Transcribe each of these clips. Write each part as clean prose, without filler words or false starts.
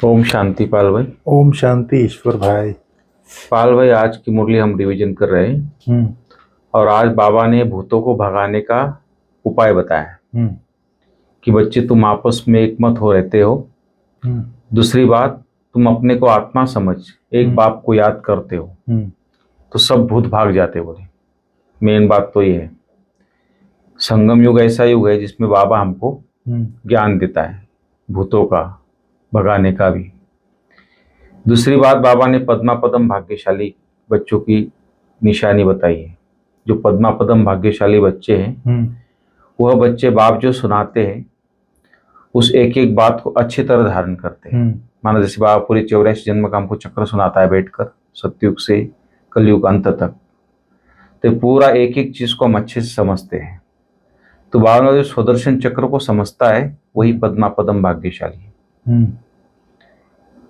ओम शांति पाल भाई। ओम शांति ईश्वर भाई। पाल भाई, आज की मुरली हम रिवीजन कर रहे हैं हम्म और आज बाबा ने भूतों को भगाने का उपाय बताया है हम्म कि बच्चे तुम आपस में एक मत हो रहते हो। हम्म दूसरी बात, तुम अपने को आत्मा समझ एक बाप को याद करते हो हम्म तो सब भूत भाग जाते। बोले मेन बात तो ये है। संगम युग ऐसा युग है जिसमें बाबा हमको ज्ञान देता है भूतों का भगाने का भी। दूसरी बात, बाबा ने पद्मापदम भाग्यशाली बच्चों की निशानी बताई है। जो पद्मापदम भाग्यशाली बच्चे हैं वह बच्चे बाप जो सुनाते हैं उस एक एक बात को अच्छी तरह धारण करते हैं। माना जैसे बाबा पूरी 84 जन्म का हमको चक्र सुनाता है बैठकर, सतयुग से कलयुग अंत तक, तो पूरा एक एक चीज को हम अच्छे से समझते हैं। तो बाबा जो स्वदर्शन चक्र को समझता है वही पद्मापदम भाग्यशाली है।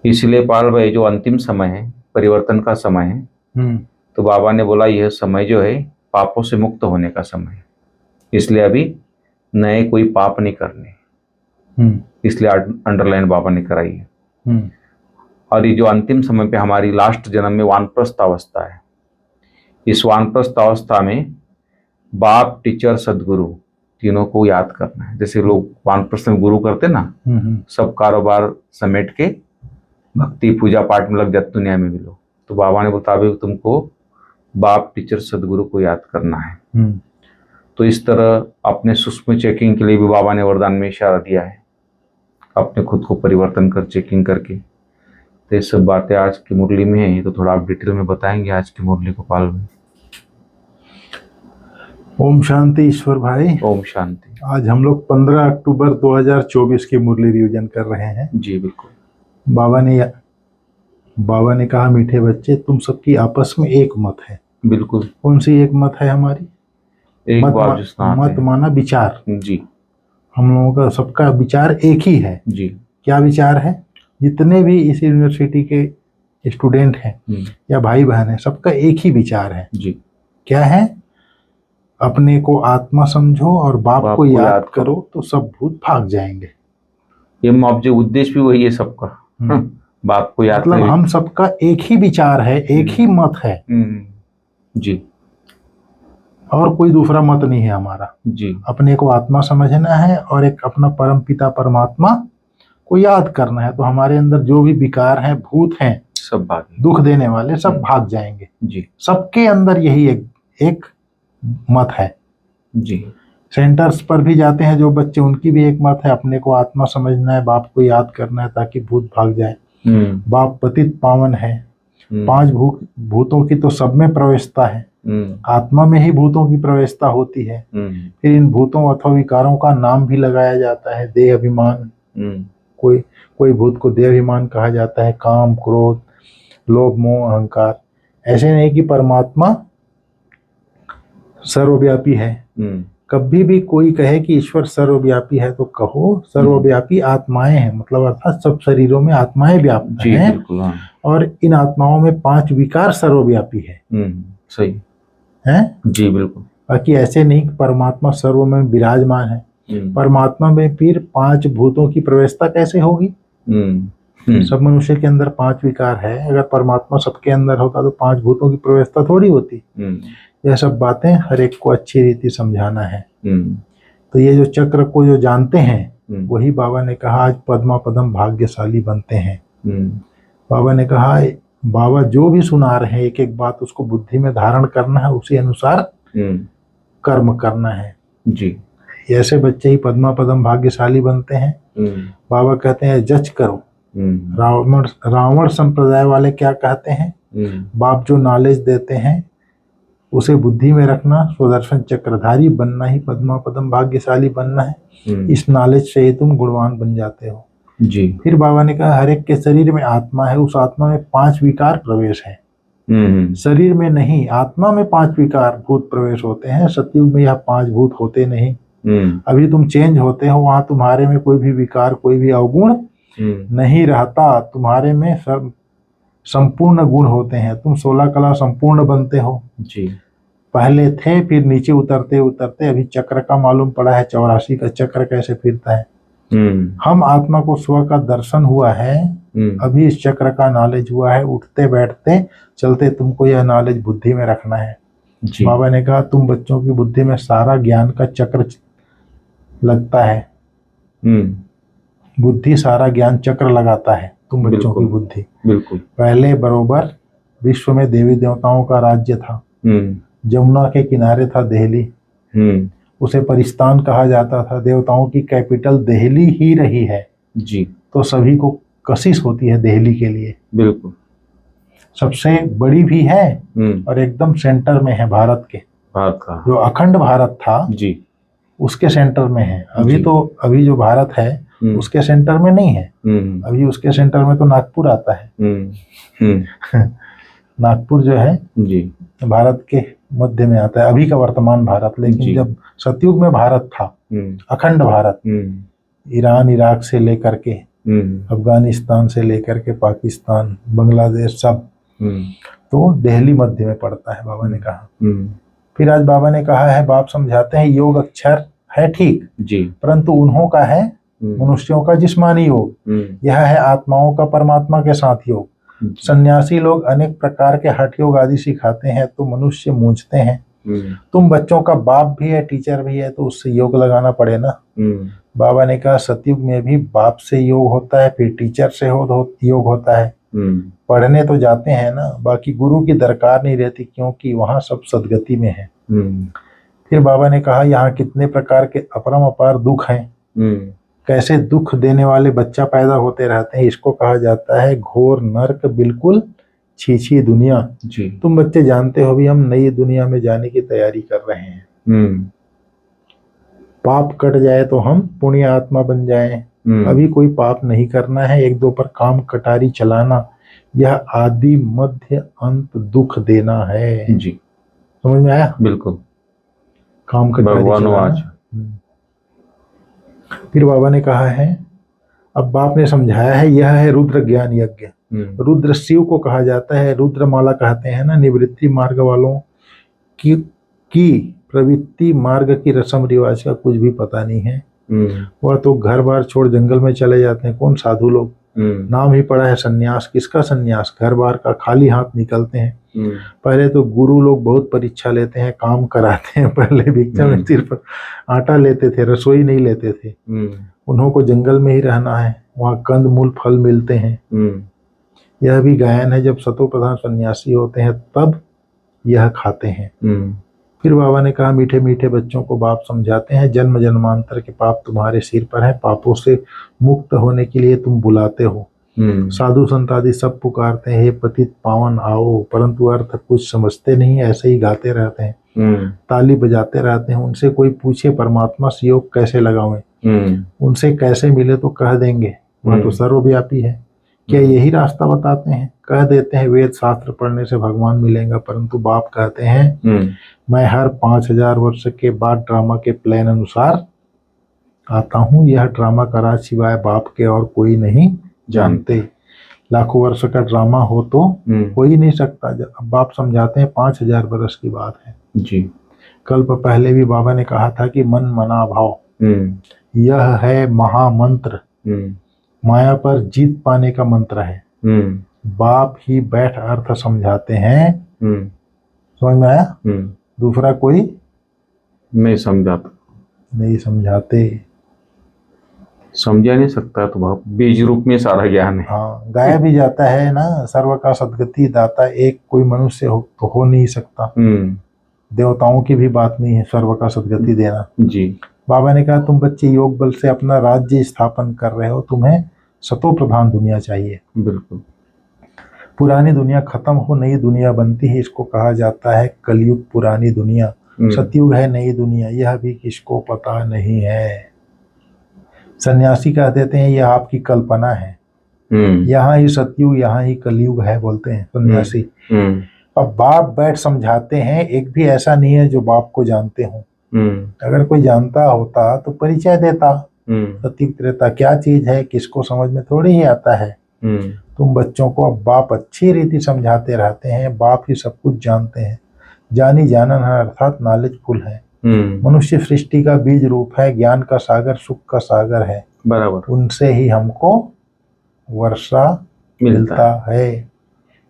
इसलिए पाल भाई, जो अंतिम समय है, परिवर्तन का समय है, तो बाबा ने बोला यह समय जो है पापों से मुक्त होने का समय है। इसलिए अभी नए कोई पाप नहीं करने, इसलिए अंडरलाइन बाबा ने कराई है। और ये जो अंतिम समय पे हमारी लास्ट जन्म में वानप्रस्थ अवस्था है, इस वानप्रस्थ अवस्था में बाप, टीचर, सदगुरु तीनों को याद करना है। जैसे लोग वानप्रस्थ में गुरु करते ना, सब कारोबार समेट के भक्ति पूजा पाठ में लग जाते दुनिया में भी लोग। तो बाबा ने बताया तुमको बाप, टीचर, सदगुरु को याद करना है। तो इस तरह अपने सूक्ष्म चेकिंग के लिए भी बाबा ने वरदान में इशारा दिया है, अपने खुद को परिवर्तन कर चेकिंग करके। तो ये सब बातें आज की मुरली में है, तो थोड़ा आप डिटेल में बताएंगे आज की मुरली को पाल में। ओम शांति ईश्वर भाई। ओम शांति। आज हम लोग 15 अक्टूबर 2024 की मुरली रिवीजन कर रहे हैं। जी बिल्कुल। बाबा ने कहा, मीठे बच्चे तुम सबकी आपस में एक मत है। बिल्कुल। कौन सी एक मत है हमारी? एक मत माना विचार। जी। हम लोगों का सबका विचार एक ही है। जी। क्या विचार है? जितने भी इस यूनिवर्सिटी के स्टूडेंट हैं या भाई बहन हैं, सबका एक ही विचार है। जी। क्या है? अपने को आत्मा समझो और बाप को याद करो तो सब भूत भाग जाएंगे। ये जो उद्देश्य भी वही है सबका, बाप को याद। मतलब हम सबका एक ही विचार है, एक ही मत है। जी। और कोई दूसरा मत नहीं है हमारा। जी। अपने को आत्मा समझना है और एक अपना परम पिता परमात्मा को याद करना है। तो हमारे अंदर जो भी विकार हैं, भूत हैं, सब भाग, दुख देने वाले, सब भाग जाएंगे। जी। सबके अंदर यही एक मत है। जी। सेंटर्स पर भी जाते हैं जो बच्चे, उनकी भी एक मत है, अपने को आत्मा समझना है, बाप को याद करना है ताकि भूत भाग जाए। बाप पतित पावन है। 5 भूतों की तो सब में प्रवेशता है। आत्मा में ही भूतों की प्रवेशता होती है। फिर इन भूतों अथवा विकारों का नाम भी लगाया जाता है। देह अभिमान, कोई भूत को देह अभिमान कहा जाता है। काम, क्रोध, लोभ, मोह, अहंकार। ऐसे नहीं कि परमात्मा सर्वव्यापी है। कभी भी कोई कहे कि ईश्वर सर्वव्यापी है तो कहो सर्वव्यापी आत्माएं हैं, मतलब अर्थात सब शरीरों में आत्माएं व्याप्त हैं। और इन आत्माओं में 5 विकार सर्वव्यापी है। सही है। जी बिल्कुल। बाकी ऐसे नहीं कि परमात्मा सर्व में विराजमान है। परमात्मा में फिर 5 भूतों की प्रवेशता कैसे होगी? सब मनुष्य के अंदर 5 विकार है। अगर परमात्मा सबके अंदर होता तो 5 भूतों की प्रवेशता थोड़ी होती। यह सब बातें हर एक को अच्छी रीति समझाना है। तो ये जो चक्र को जो जानते हैं, वही बाबा ने कहा आज पद्मापदम भाग्यशाली बनते हैं। बाबा ने कहा, बाबा जो भी सुना रहे हैं एक एक बात उसको बुद्धि में धारण करना है, उसी अनुसार कर्म करना है। जी। ऐसे बच्चे ही पद्मापदम भाग्यशाली बनते हैं। बाबा कहते हैं जज करो। रावण संप्रदाय वाले क्या कहते हैं? बाप जो नॉलेज देते हैं उसे बुद्धि में रखना, स्वदर्शन चक्रधारी बनना ही पद्मापदम भाग्यशाली बनना है। इस नॉलेज से ही तुम गुणवान बन जाते हो। जी। फिर बाबा ने कहा हर एक के शरीर में आत्मा है, उस आत्मा में 5 विकार प्रवेश है। शरीर में नहीं, आत्मा में 5 विकार भूत प्रवेश होते हैं। सतयुग में यह 5 भूत होते नहीं। अभी तुम चेंज होते हो, वहां तुम्हारे में कोई भी विकार, कोई भी अवगुण नहीं रहता। तुम्हारे में संपूर्ण गुण होते हैं। तुम 16 कला संपूर्ण बनते हो। जी। पहले थे, फिर नीचे उतरते उतरते अभी चक्र का मालूम पड़ा है, 84 का चक्र कैसे फिरता है। हम आत्मा को स्व का दर्शन हुआ है अभी इस चक्र का नॉलेज हुआ है, उठते बैठते चलते तुमको यह नॉलेज बुद्धि में रखना है। जी। बाबा ने कहा तुम बच्चों की बुद्धि में सारा ज्ञान का चक्र लगता है। बुद्धि सारा ज्ञान चक्र लगाता है तुम बच्चों की बुद्धि। बिल्कुल। पहले बरोबर विश्व में देवी देवताओं का राज्य था। जमुना के किनारे था दिल्ली। उसे परिस्तान कहा जाता था। देवताओं की कैपिटल दिल्ली ही रही है। जी। तो सभी को कशिश होती है दिल्ली के लिए। बिल्कुल। सबसे बड़ी भी है और एकदम सेंटर में है भारत के। भारत का जो अखंड भारत था जी, उसके सेंटर में है। अभी जी। तो अभी जो भारत है उसके सेंटर में नहीं है। अभी उसके सेंटर में तो नागपुर आता है। नागपुर जो है जी, भारत के मध्य में आता है अभी का वर्तमान भारत। जी। लेकिन जब सतयुग में भारत था, अखंड भारत, ईरान इराक से लेकर के अफगानिस्तान से लेकर के पाकिस्तान बांग्लादेश सब, तो दिल्ली मध्य में पड़ता है। बाबा ने कहा। फिर आज बाबा ने कहा है, बाप समझाते हैं योग अक्षर है ठीक जी, परंतु उन्हों का है मनुष्यों का जिस्मानी योग। यह है आत्माओं का परमात्मा के साथ योग। सन्यासी लोग अनेक प्रकार के हठ योग आदि सिखाते हैं तो मनुष्य मूंझते हैं। तुम बच्चों का बाप भी है, टीचर भी है, तो उससे योग लगाना पड़े ना। बाबा ने कहा सतयुग में भी बाप से योग होता है, फिर टीचर से योग होता है। पढ़ने तो जाते हैं ना, बाकी गुरु की दरकार नहीं रहती क्योंकि वहां सब सदगति में है। फिर बाबा ने कहा यहाँ कितने प्रकार के अपरम अपार दुख हैं। कैसे दुख देने वाले बच्चा पैदा होते रहते हैं, इसको कहा जाता है घोर नर्क, बिल्कुल छीछी दुनिया। जी। तुम बच्चे जानते हो भी हम नई दुनिया में जाने की तैयारी कर रहे हैं। पाप कट जाए तो हम पुण्य आत्मा बन जाएं। अभी कोई पाप नहीं करना है, एक दो पर काम कटारी चलाना, यह आदि मध्य अंत दुख देना है। जी। समझ में आया? बिल्कुल। काम कटारी चलाना। फिर बाबा ने कहा है, अब बाप ने समझाया है, यह है रुद्र ज्ञान यज्ञ। रुद्र शिव को कहा जाता है। रुद्र माला कहते हैं ना, निवृत्ति मार्ग वालों की प्रवृत्ति मार्ग की रस्म रिवाज का कुछ भी पता नहीं है। वह तो घर बार छोड़ जंगल में चले जाते हैं। कौन साधु लोग, नाम ही पड़ा है सन्यास। किसका सन्यास? घर बार का, खाली हाथ निकलते हैं। पहले तो गुरु लोग बहुत परीक्षा लेते हैं, काम कराते हैं। पहले भिक्षा में सिर्फ आटा लेते थे, रसोई नहीं लेते थे। उन्हों को जंगल में ही रहना है, वहाँ कंद मूल फल मिलते हैं। यह भी गायन है, जब सतो प्रधान सन्यासी होते हैं तब यह खाते हैं। फिर बाबा ने कहा मीठे मीठे बच्चों को बाप समझाते हैं, जन्म जन्मांतर के पाप तुम्हारे सिर पर है। पापों से मुक्त होने के लिए तुम बुलाते हो। साधु संत आदि सब पुकारते हैं, हे पतित पावन आओ, परंतु अर्थ कुछ समझते नहीं, ऐसे ही गाते रहते हैं, ताली बजाते रहते हैं। उनसे कोई पूछे परमात्मा से योग कैसे लगावें, उनसे कैसे मिले तो कह देंगे वह तो सर्वव्यापी है। क्या यही रास्ता बताते हैं? कह देते हैं वेद शास्त्र पढ़ने से भगवान मिलेगा, परंतु बाप कहते हैं मैं हर 5000 वर्ष के बाद ड्रामा के प्लान अनुसार आता हूँ। यह ड्रामा का राज सिवाय बाप के और कोई नहीं जानते। लाखों वर्ष का ड्रामा हो तो हो ही नहीं सकता। अब बाप समझाते हैं 5000 वर्ष की बात है जी। कल्प पहले भी बाबा ने कहा था कि मन मना भाव यह है महामंत्र। माया पर जीत पाने का मंत्र है। बाप ही बैठ अर्थ समझाते हैं। समझ में आया? दूसरा कोई नहीं समझाता, नहीं समझाते। समझा नहीं सकता तो बाप बीज रूप में सारा ज्ञान है। हाँ, गाया भी जाता है ना, सर्व का सदगति दाता एक कोई मनुष्य हो नहीं सकता। देवताओं की भी बात नहीं है सर्व का सदगति देना। जी। बाबा ने कहा तुम बच्चे योग बल से अपना राज्य स्थापन कर रहे हो, तुम्हें सतो प्रधान दुनिया चाहिए। बिल्कुल। पुरानी दुनिया खत्म हो, नई दुनिया बनती है, इसको कहा जाता है कलयुग पुरानी दुनिया। सतयुग है नई दुनिया, यह भी किसको पता नहीं है। सन्यासी कह देते हैं यह आपकी कल्पना है, यहाँ ही सतयुग यहाँ ही कलयुग है बोलते हैं सन्यासी। अब बाप बैठ समझाते हैं, एक भी ऐसा नहीं है जो बाप को जानते हो। अगर कोई जानता होता तो परिचय देता। सतयुग त्रेता क्या चीज है किसको समझ में थोड़ी ही आता है। तुम बच्चों को अब बाप अच्छी रीति समझाते रहते हैं। बाप ही सब कुछ जानते हैं। जानी जानन है अर्थात नॉलेजफुल है। मनुष्य सृष्टि का बीज रूप है, ज्ञान का सागर, सुख का सागर है। बराबर। उनसे ही हमको वर्षा मिलता है।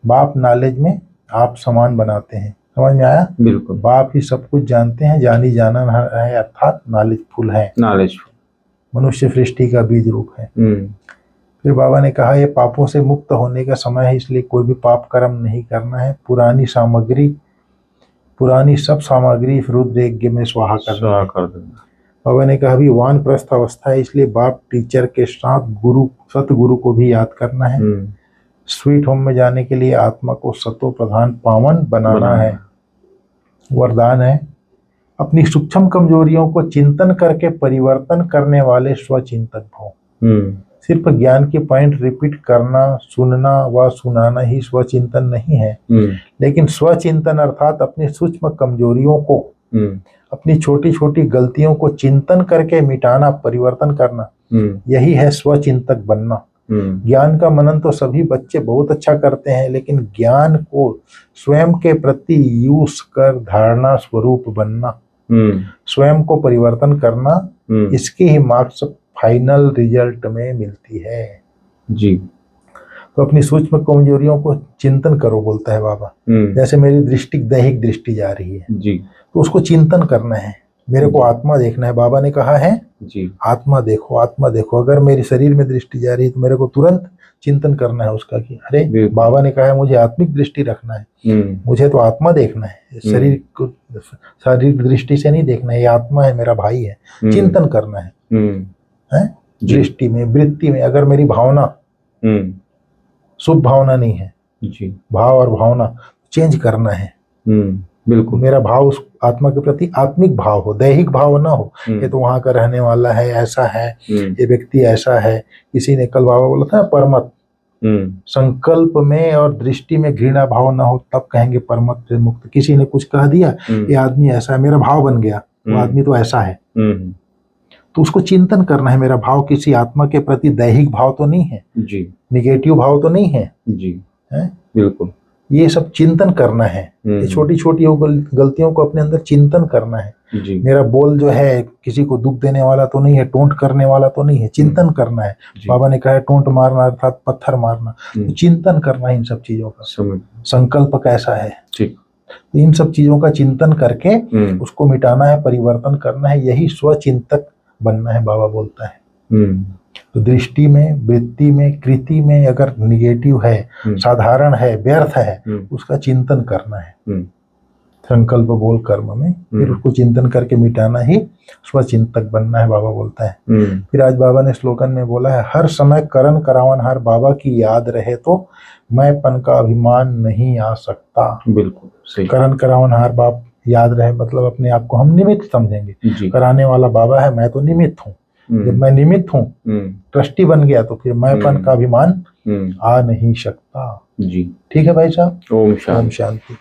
बाप नॉलेज में आप समान बनाते हैं। समझ में आया? बिल्कुल। बाप ही सब कुछ जानते हैं, जानी जाना है, अर्थात नॉलेजफुल है। नॉलेजफुल मनुष्य सृष्टि का बीज रूप है। फिर बाबा ने कहा ये पापों से मुक्त होने का समय है, इसलिए कोई भी पाप कर्म नहीं करना है। पुरानी सब सामग्री रुद्र यज्ञ में स्वाहा कर देना। बाबा ने कहा अभी वानप्रस्थ अवस्था है, इसलिए बाप टीचर के साथ सतगुरु को भी याद करना है। स्वीट होम में जाने के लिए आत्मा को सतो प्रधान पावन बनाना है। वरदान है अपनी सूक्ष्म कमजोरियों को चिंतन करके परिवर्तन करने वाले स्वचिंतक भव। सिर्फ ज्ञान के पॉइंट रिपीट करना, सुनना व सुनाना ही स्वचिंतन नहीं है, लेकिन स्वचिंतन अर्थात अपनी सूक्ष्म कमजोरियों को, अपनी छोटी छोटी गलतियों को चिंतन करके मिटाना, परिवर्तन करना, यही है स्वचिंतक बनना। ज्ञान का मनन तो सभी बच्चे बहुत अच्छा करते हैं, लेकिन ज्ञान को स्वयं के प्रति यूज कर धारणा स्वरूप बनना, स्वयं को परिवर्तन करना, इसकी ही मार्क्स फाइनल रिजल्ट में मिलती है जी। तो अपनी सूक्ष्म कमजोरियों को चिंतन करो बोलता है बाबा। जैसे मेरी दृष्टि दैहिक दृष्टि जा रही है जी, तो उसको चिंतन करना है। मेरे को आत्मा देखना है। बाबा ने कहा है जी आत्मा देखो, आत्मा देखो। अगर मेरे शरीर में दृष्टि जा रही है तो मेरे को तुरंत चिंतन करना है उसका कि अरे बाबा ने कहा है मुझे आत्मिक दृष्टि रखना है, मुझे तो आत्मा देखना है, शरीर को शारीरिक दृष्टि से नहीं देखना है। ये आत्मा है, मेरा भाई है, चिंतन करना है। दृष्टि में, वृत्ति में अगर मेरी भावना शुभ भावना नहीं है जी, भाव और भावना चेंज करना है। बिल्कुल। मेरा भाव उस आत्मा के प्रति आत्मिक भाव हो, दैहिक भाव ना हो। ये तो वहां का रहने वाला है, ऐसा है, ये व्यक्ति ऐसा है। किसी ने कल बाबा बोला था परमत, संकल्प में और दृष्टि में घृणा भाव ना हो तब कहेंगे परमत से मुक्त। किसी ने कुछ कह दिया, ये आदमी ऐसा है, मेरा भाव बन गया, वो आदमी तो ऐसा है। तो उसको चिंतन करना है, मेरा भाव किसी आत्मा के प्रति दैहिक भाव तो नहीं है जी, निगेटिव भाव तो नहीं है जी, है बिल्कुल। ये सब चिंतन करना है। ये छोटी छोटी गलतियों को अपने अंदर चिंतन करना है जी। मेरा बोल जो है किसी को दुख देने वाला तो नहीं है, टोंट करने वाला तो नहीं है, चिंतन करना है। बाबा ने कहा है टोंट मारना अर्थात पत्थर मारना, तो चिंतन करना है इन सब चीजों का। संकल्प कैसा है ठीक, तो इन सब चीजों का चिंतन करके उसको मिटाना है, परिवर्तन करना है, यही स्वचिंतक बनना है बाबा बोलता है। तो दृष्टि में, वृत्ति में, कृति में अगर निगेटिव है, साधारण है, व्यर्थ है, उसका चिंतन करना है। संकल्प बोल कर्म में फिर उसको चिंतन करके मिटाना ही स्वचिंतक बनना है बाबा बोलता है। फिर आज बाबा ने स्लोगन में बोला है हर समय करण करावनहार बाबा की याद रहे तो मैंपन का अभिमान नहीं आ सकता। बिल्कुल सही। करण करावनहार बाप याद रहे मतलब अपने आप को हम निमित्त समझेंगे, कराने वाला बाबा है, मैं तो निमित्त हूँ। जब मैं निमित्त हूँ, ट्रस्टी बन गया तो फिर मैंपन का अभिमान आ नहीं सकता जी। ठीक है भाई साहब, ओम शांति।